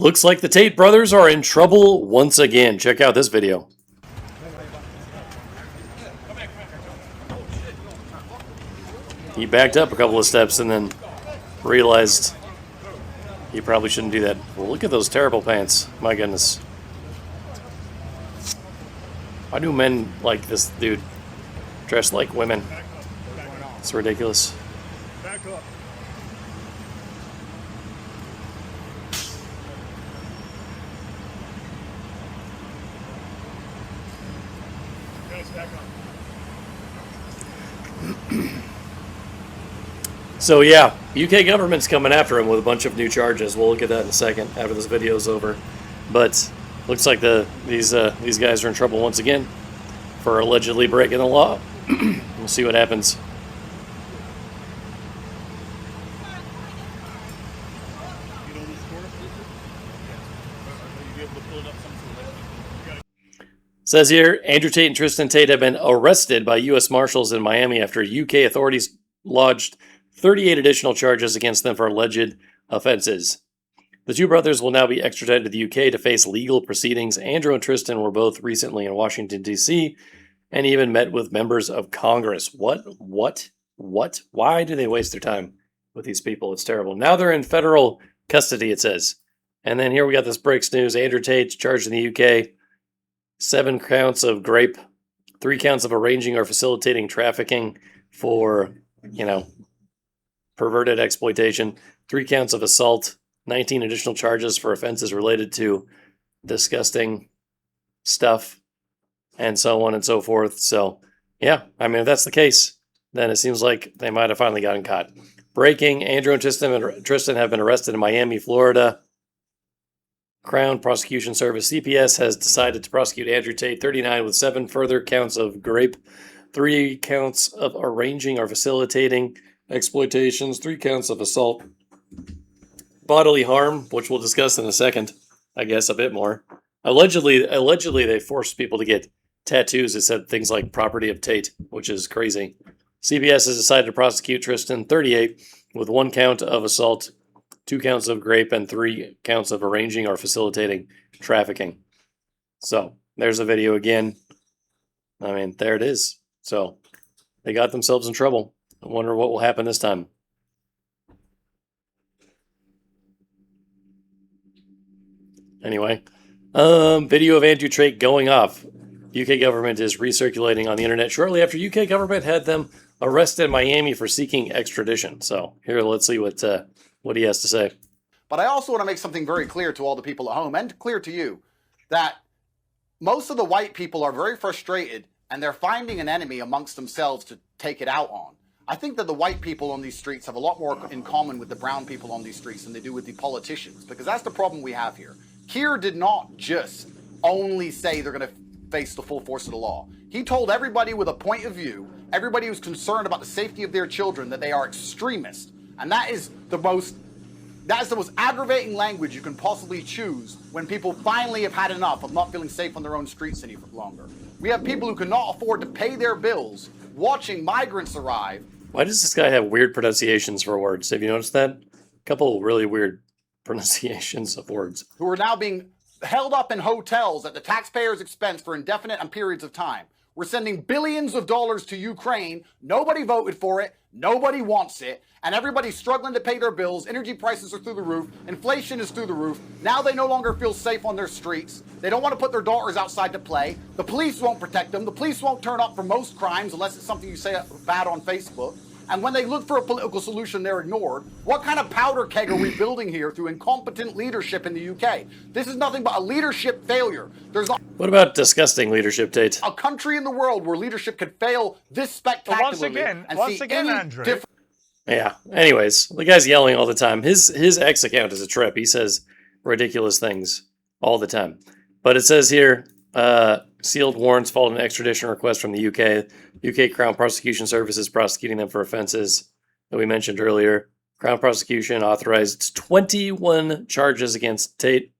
Looks like the Tate brothers are in trouble once again. Check out this video. He backed up a couple of steps and then realized he probably shouldn't do that. Well, look at those terrible pants. My goodness. Why do men like this dude dress like women? It's ridiculous. Back up. Back up. So yeah, UK government's coming after him with a bunch of new charges. We'll look at that in a second after this video is over. But looks like these guys are in trouble once again for allegedly breaking the law. We'll see what happens. Says here, Andrew Tate and Tristan Tate have been arrested by U.S. Marshals in Miami after UK authorities lodged 38 additional charges against them for alleged offenses. The two brothers will now be extradited to the UK to face legal proceedings. Andrew and Tristan were both recently in Washington, D.C., and even met with members of Congress. What? Why do they waste their time with these people? It's terrible. Now they're in federal custody, it says. And then here we got this breaks news. Andrew Tate charged in the UK. 7 counts of grape, 3 counts of arranging or facilitating trafficking for, perverted exploitation, 3 counts of assault, 19 additional charges for offenses related to disgusting stuff, and so on and so forth. So, yeah, I mean, if that's the case, then it seems like they might have finally gotten caught. Breaking, Andrew and Tristan have been arrested in Miami, Florida. Crown Prosecution Service, CPS, has decided to prosecute Andrew Tate, 39, with 7 further counts of grape, 3 counts of arranging or facilitating exploitations, 3 counts of assault, bodily harm, which we'll discuss in a second, I guess, a bit more. Allegedly, they forced people to get tattoos that said things like property of Tate, which is crazy. CPS has decided to prosecute Tristan, 38, with 1 count of assault, 2 counts of grape, and 3 counts of arranging or facilitating trafficking. So, there's a video again. I mean, there it is. So, they got themselves in trouble. I wonder what will happen this time. Anyway, video of Andrew Tate going off. UK government is recirculating on the internet shortly after UK government had them arrested in Miami for seeking extradition. So, here, let's see what he has to say. But I also want to make something very clear to all the people at home and clear to you that most of the white people are very frustrated and they're finding an enemy amongst themselves to take it out on. I think that the white people on these streets have a lot more in common with the brown people on these streets than they do with the politicians, because that's the problem we have here. Keir did not just only say they're going to face the full force of the law. He told everybody with a point of view, everybody who's concerned about the safety of their children, that they are extremists. And that is the most aggravating language you can possibly choose when people finally have had enough of not feeling safe on their own streets any longer. We have people who cannot afford to pay their bills watching migrants arrive. Why does this guy have weird pronunciations for words? Have you noticed that? A couple really weird pronunciations of words. Who are now being held up in hotels at the taxpayers' expense for indefinite and periods of time. We're sending billions of dollars to Ukraine. Nobody voted for it. Nobody wants it. And everybody's struggling to pay their bills. Energy prices are through the roof. Inflation is through the roof. Now they no longer feel safe on their streets. They don't want to put their daughters outside to play. The police won't protect them. The police won't turn up for most crimes unless it's something you say bad on Facebook. And when they look for a political solution, they're ignored. What kind of powder keg are we building here through incompetent leadership in the UK? This is nothing but a leadership failure. There's not What about disgusting leadership, Tate? a country in the world where leadership could fail this spectacularly Once again, Andrew. Yeah. Anyways, the guy's yelling all the time. His X account is a trip. He says ridiculous things all the time. But it says here, sealed warrants followed an extradition request from the UK. UK Crown Prosecution Service is prosecuting them for offenses that we mentioned earlier. Crown Prosecution authorized 21 charges against Tate